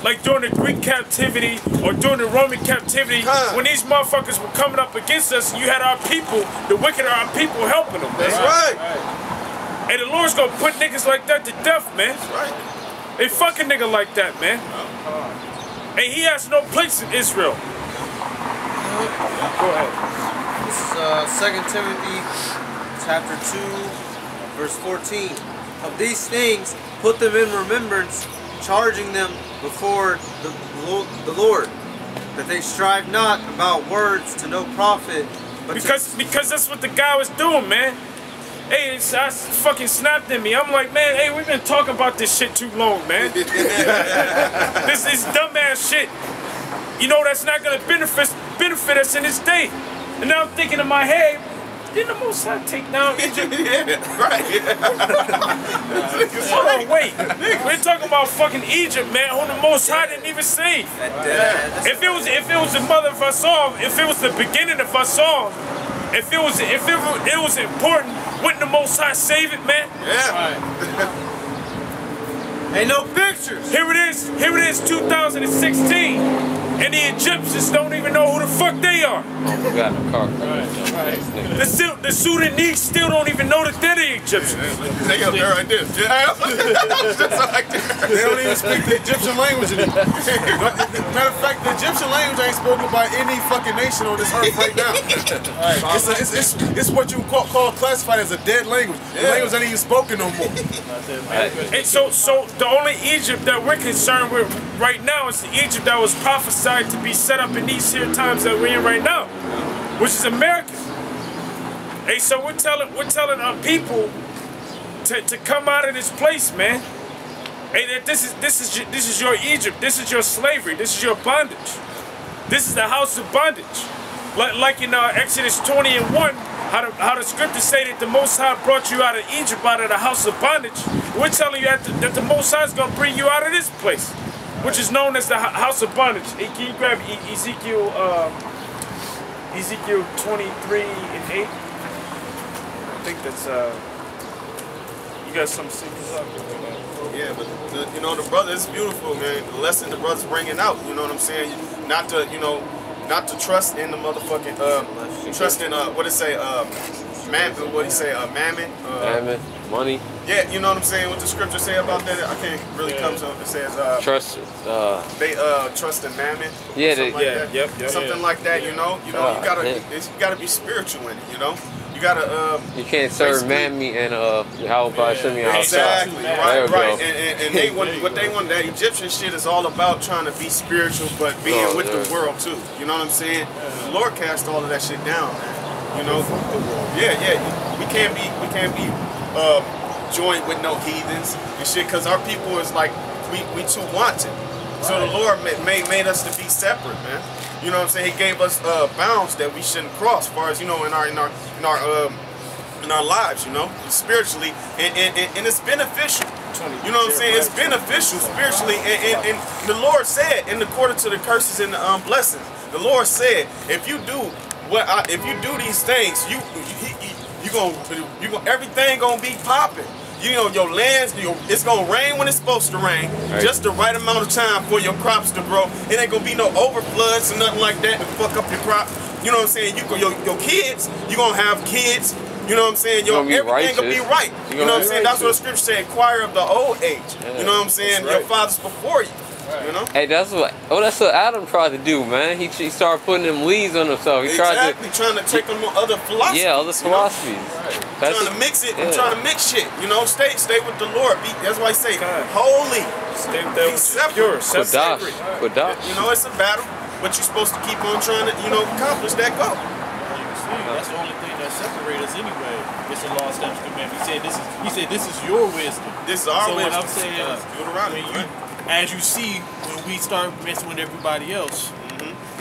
like during the Greek captivity or during the Roman captivity, when these motherfuckers were coming up against us, you had our people, the wicked are our people helping them. That's right. And the Lord's gonna put niggas like that to death, man. That's right. They fuck a nigga like that, man. And he has no place in Israel. Go ahead. This is 2 Timothy chapter 2, verse 14. Of these things, put them in remembrance, charging them before the Lord, that they strive not about words to no profit. But because that's what the guy was doing, man. Hey, I fucking snapped at me. I'm like, man, hey, we've been talking about this shit too long, man. This is dumbass shit. You know that's not gonna benefit us in this day. And now I'm thinking in my head, didn't the Most High take down Egypt? Right. Hold on, wait. We're talking about fucking Egypt, man, who the Most High didn't even save. If it was the mother of us all, if it was the beginning of us all, if it was important, wouldn't the Most High save it, man? Yeah. Ain't no pictures. Here it is, 2016, and the Egyptians don't even know who the fuck they are. Oh, we got a car. The Sudanese still don't even know that they're the Egyptians. They up there right there. They don't even speak the Egyptian language anymore. Matter of fact, the Egyptian language ain't spoken by any fucking nation on this earth right now. It's what you call classified as a dead language. The language ain't even spoken no more. And so the only Egypt that we're concerned with right now is the Egypt that was prophesied to be set up in these here times that we're in right now, which is America. Hey, so we're telling our people to come out of this place, man. Hey, that this is your Egypt. This is your slavery. This is your bondage. This is the house of bondage. Like in Exodus 20:1, how the scriptures say that the Most High brought you out of Egypt, out of the house of bondage. We're telling you that the Most High is going to bring you out of this place, which is known as the house of bondage. Hey, can you grab Ezekiel 23:8? I think that's you got some secrets up. Yeah, but the brother, it's beautiful, man. The lesson the brother's bringing out, you know what I'm saying? Not to trust in the motherfucking trust in what it say mammon, what he say mammon, mammon, money. Yeah, you know what I'm saying? What the scripture say about that? I can't really come to it. It says trust. They trust in mammon. Yeah, Something like that. You know, you gotta be spiritual in it. You know. You can't serve Mammy and how about sending outside. Exactly, right. And what they want, that Egyptian shit is all about trying to be spiritual, but being with the world too. You know what I'm saying? The Lord cast all of that shit down, man. You know? We can't be joined with no heathens and shit, because our people is like we too wanted. So the Lord made us to be separate, man. You know what I'm saying? He gave us bounds that we shouldn't cross, as far as, you know, in our lives, you know, spiritually, and it's beneficial. You know what I'm saying? It's beneficial spiritually, and the Lord said, in according to the curses and the blessings, the Lord said, if you do these things, you gonna everything gonna be popping. You know, your lands, it's gonna rain when it's supposed to rain, just the right amount of time for your crops to grow. It ain't gonna be no overfloods and nothing like that to fuck up your crop. You know what I'm saying? Your kids, you gonna have kids. You know what I'm saying? Everything gonna be right. You know what I'm saying? That's what the scripture said. Inquire of the old age. You know what I'm saying? Your fathers before you. You know? Hey, that's what Adam tried to do, man. He started putting them leaves on himself. He trying to take them on other philosophies. Yeah, other philosophies. Trying to mix it, trying to mix shit. You know, stay with the Lord. That's why I say holy. Be separate. Sacred. You know, it's a battle, but you're supposed to keep on trying to, accomplish that goal. That's the only thing that separates us anyway. It's the law, statutes, commandments. He said this is your wisdom. This is our wisdom. So what I'm saying is, as you see, when we start messing with everybody else,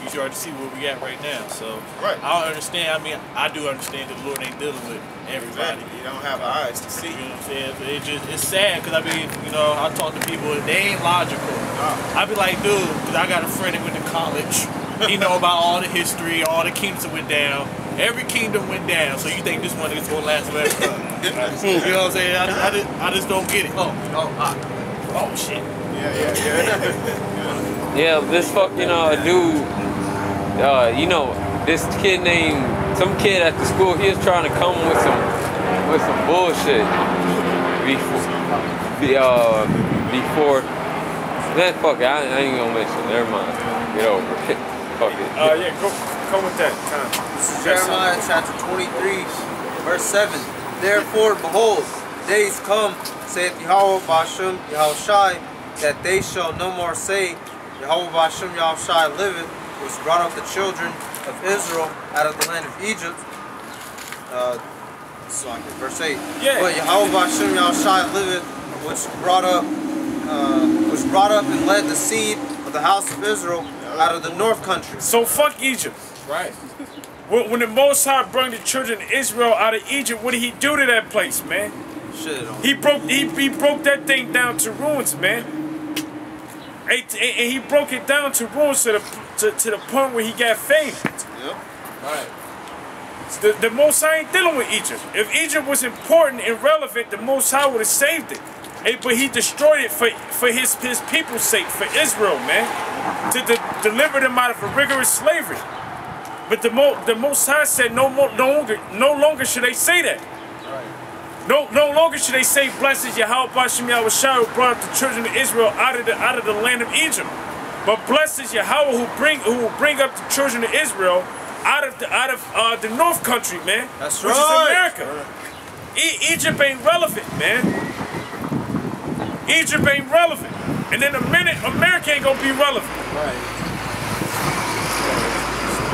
you start to see where we at right now. So I understand. I mean, I do understand that the Lord ain't dealing with everybody. You don't have eyes to see. You know what I'm saying? It's sad, because I mean, I talk to people, they ain't logical. I be like, dude, because I got a friend that went to college. He know about all the history, all the kingdoms that went down. Every kingdom went down, so you think this one is going to last forever? You know what I'm saying? I just don't get it. Oh shit. Yeah. Yeah, this fucking dude, you know, this kid named, some kid at the school, he was trying to come with some bullshit before, man, fuck it, I ain't gonna mention it, never mind, get over it, fuck it. Yeah, go with that, Tom. This is Jeremiah chapter 23, verse 7. Therefore, behold, days come, saith Yahweh Ba'ashem Yahushai, that they shall no more say, Yahweh Ba'ashem Yahushai liveth, which brought up the children of Israel out of the land of Egypt. Verse 8. Yeah. But Yahweh Ba'ashem Yahushai liveth, which brought up and led the seed of the house of Israel out of the north country. So fuck Egypt. Right. When the Most High brought the children of Israel out of Egypt, what did he do to that place, man? Shit on. He broke that thing down to ruins, man. And he broke it down to ruins to the point where he got famous. Yep. Right. The Most High ain't dealing with Egypt. If Egypt was important and relevant, the Most High would have saved it. But he destroyed it for his people's sake, for Israel, man, to deliver them out of a rigorous slavery. But the Most High said no longer should they say that. No longer should they say, "Blessed Yahweh Ba'ashem Yahushai who brought the children of Israel out of the land of Egypt." But blessed is Yahweh who will bring up the children of Israel out of the North Country, man. That's which right. is America. Egypt ain't relevant, man. Egypt ain't relevant. And in a minute, America ain't gonna be relevant. Right.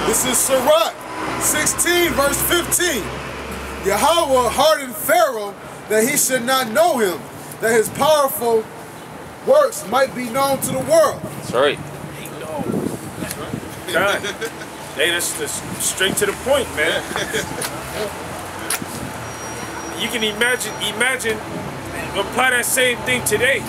This is Sirach 16, verse 15. Yahweh hardened Pharaoh that he should not know him, that his powerful works might be known to the world. That's right. God. Hey, that's straight to the point, man. You can imagine, apply that same thing today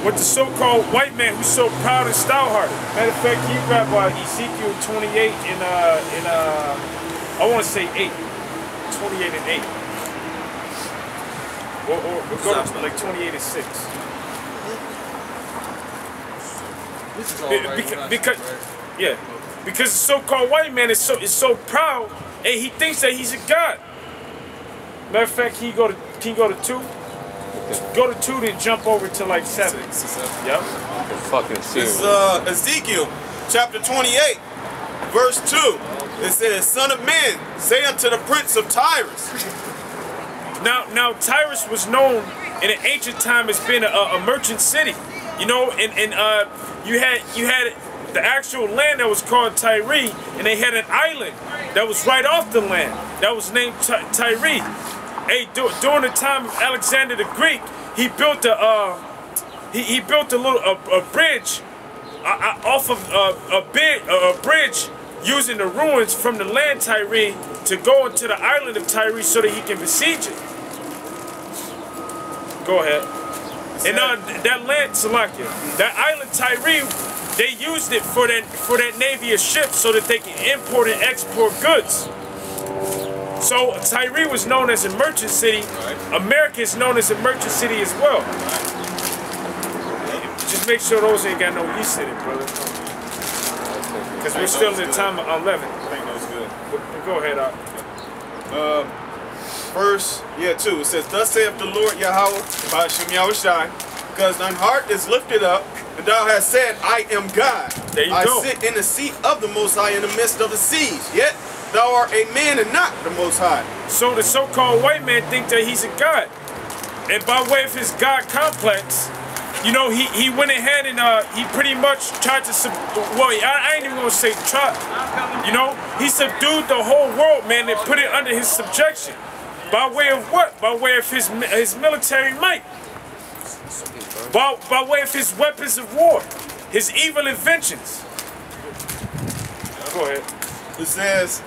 with the so-called white man who's so proud and stout-hearted. Matter of fact, you grab Ezekiel 28 in I want to say 8. 28 and 8. Or go to like 28 and 6. This is all right. Because the so-called white man is so proud, and he thinks that he's a god. Matter of fact, can you go to 2? Go to 2, then jump over to like 7. Yep. Fucking This serious. is Ezekiel chapter 28, verse 2. It says, "Son of man, say unto the prince of Tyrus." Now Tyrus was known in an ancient time as being a merchant city, you know, and you had the actual land that was called Tyre, and they had an island that was right off the land that was named Tyre. Hey, during the time of Alexander the Greek, he built a bridge off of a bridge using the ruins from the land Tyre to go into the island of Tyre so that he can besiege it. Go ahead. And that land, Salakia, that island Tyre, they used it for that navy of ships so that they can import and export goods. So Tyre was known as a merchant city. America is known as a merchant city as well. Just make sure those ain't got no yeast in it, brother. Because we're still in the time of 11. I think that was good. Go ahead, Verse 2. It says, "Thus saith the Lord Yahweh Ba'ashem Yahushai, because thine heart is lifted up, and thou hast said, I am God. There you I go. sit in the seat of the Most High in the midst of the seas. Yet thou art a man and not the Most High." So the so-called white man thinks that he's a god. And by way of his God complex, you know, he went ahead and he pretty much tried to, I ain't even gonna say try, you know, he subdued the whole world, man, and put it under his subjection. By way of what? By way of his military might. By way of his weapons of war, his evil inventions. Go ahead. It says,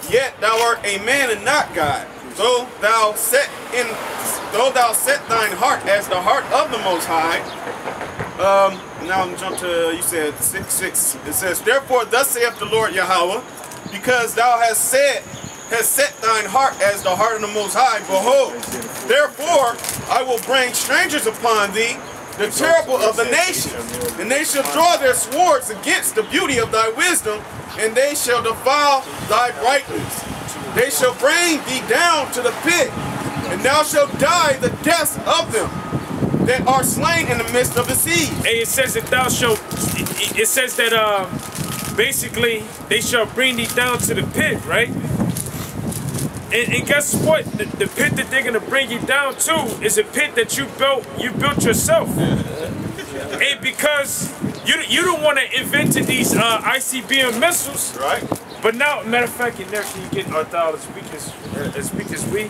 "Yet thou art a man and not God, though thou set thine heart as the heart of the Most High." Now I'm jump to, you said 6:6. It says, "Therefore thus saith the Lord Yahweh, because thou hast set thine heart as the heart of the Most High, behold, therefore I will bring strangers upon thee, the terrible of the nation. And they shall draw their swords against the beauty of thy wisdom, and they shall defile thy brightness. They shall bring thee down to the pit, and thou shalt die the deaths of them that are slain in the midst of the seas. And it says that thou shalt, it says that basically they shall bring thee down to the pit, right? And guess what? The pit that they're gonna bring you down to is a pit that you built yourself. And because you don't want to invent these ICBM missiles, Right. but now, matter of fact, in there, can you get $1 as weak as we?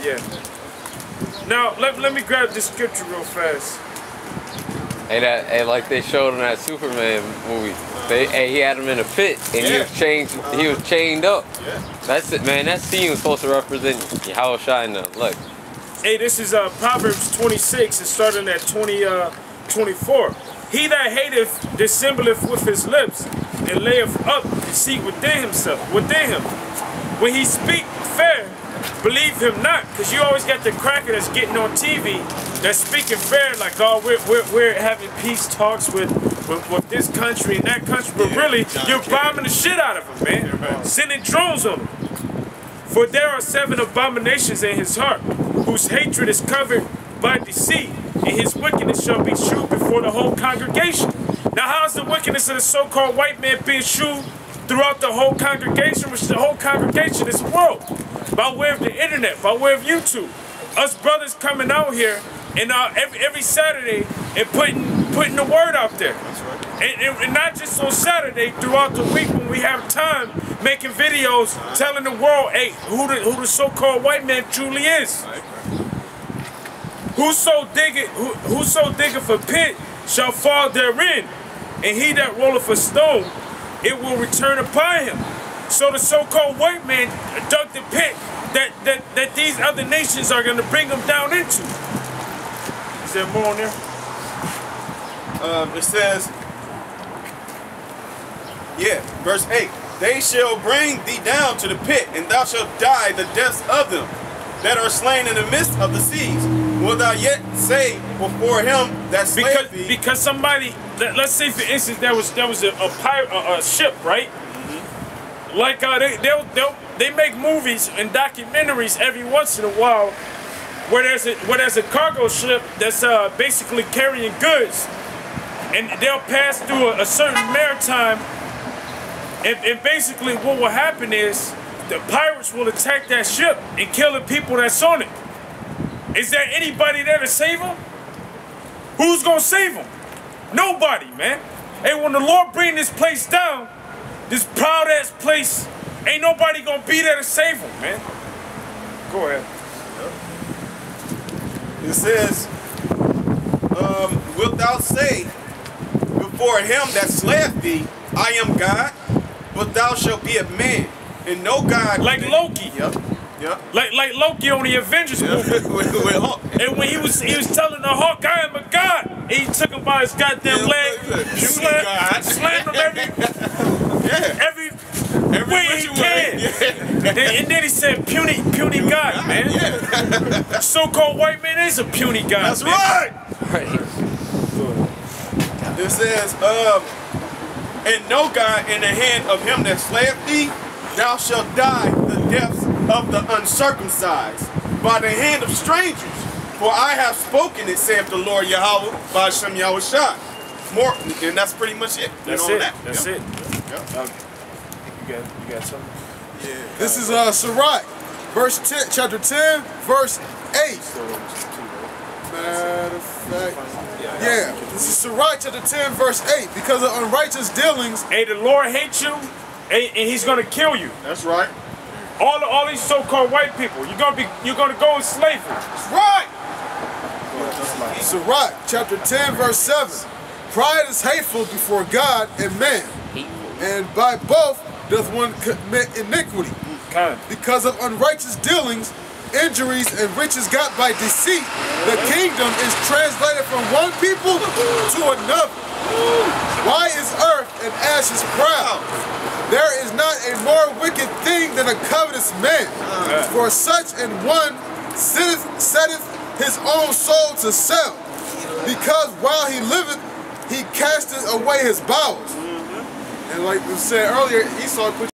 Yeah. Now let me grab this scripture real fast. Hey, like they showed in that Superman movie. He had him in a pit and he was chained up. Yeah. That's it, man. That scene was supposed to represent how shine up. Look. Hey, this is Proverbs 26. It's starting at 24. He that hateth dissembleth with his lips, and layeth up deceit within him. When he speak fair, believe him not, because you always got the cracker that's getting on TV that's speaking fair, like, oh, we're having peace talks with this country and that country, but really, you're bombing the shit out of them, man. Sending drones on them. For there are 7 abominations in his heart, whose hatred is covered by deceit, and his wickedness shall be shewed before the whole congregation. Now, how is the wickedness of the so-called white man being shewed throughout the whole congregation, which the whole congregation is the world? By way of the internet, by way of YouTube. Us brothers coming out here and every Saturday and putting the word out there. And not just on Saturday, throughout the week when we have time, making videos telling the world, hey, who the so-called white man truly is. Whoso diggeth a pit shall fall therein, and he that rolleth a stone, it will return upon him. So the so-called white man dug the pit that these other nations are going to bring them down into. Is there more on there? It says, verse 8. They shall bring thee down to the pit, and thou shalt die the deaths of them that are slain in the midst of the seas. Will thou yet say before him that slayeth thee? Because somebody, let's say for instance, there was a ship, right? Mm-hmm. Like they make movies and documentaries every once in a while where there's a cargo ship that's basically carrying goods, and they'll pass through a certain maritime, and basically what will happen is the pirates will attack that ship and kill the people that's on it. Is there anybody there to save them? Who's gonna save them? Nobody, man. Hey, when the Lord bring this place down, this proud ass place, ain't nobody gonna be there to save them, man. Go ahead. It says, wilt thou say before him that slayeth thee, I am God, but thou shalt be a man, and no God. Like Loki. Yep. Like Loki on the Avengers movie. with Hulk. And when he was telling the Hulk, I am a god, and he took him by his goddamn leg, slammed him every way he can. And then he said, puny god, man. So-called white man is a puny god. That's man. right. It says, and no God in the hand of him that slayeth thee, thou shalt die the deaths of the uncircumcised by the hand of strangers. For I have spoken it, saith the Lord Yahweh, by Hashem Yahushua. More, and that's pretty much it. That's it. That's it. Yep. You got something? Yeah. This is Sirach, chapter 10, verse 8. Matter of fact, this is Sirach chapter 10, verse 8. Because of unrighteous dealings. Hey, the Lord hates you, and he's gonna kill you. That's right. All these so-called white people, you're gonna go in slavery. That's right. Sirach chapter 10, verse 7. Pride is hateful before God and man, and by both doth one commit iniquity. Because of unrighteous dealings, injuries, and riches got by deceit, the kingdom is translated from one people to another. Why is earth and ashes proud? There is not a more wicked thing than a covetous man. For such an one setteth his own soul to sell, because while he liveth, he casteth away his bowels. And like we said earlier, Esau put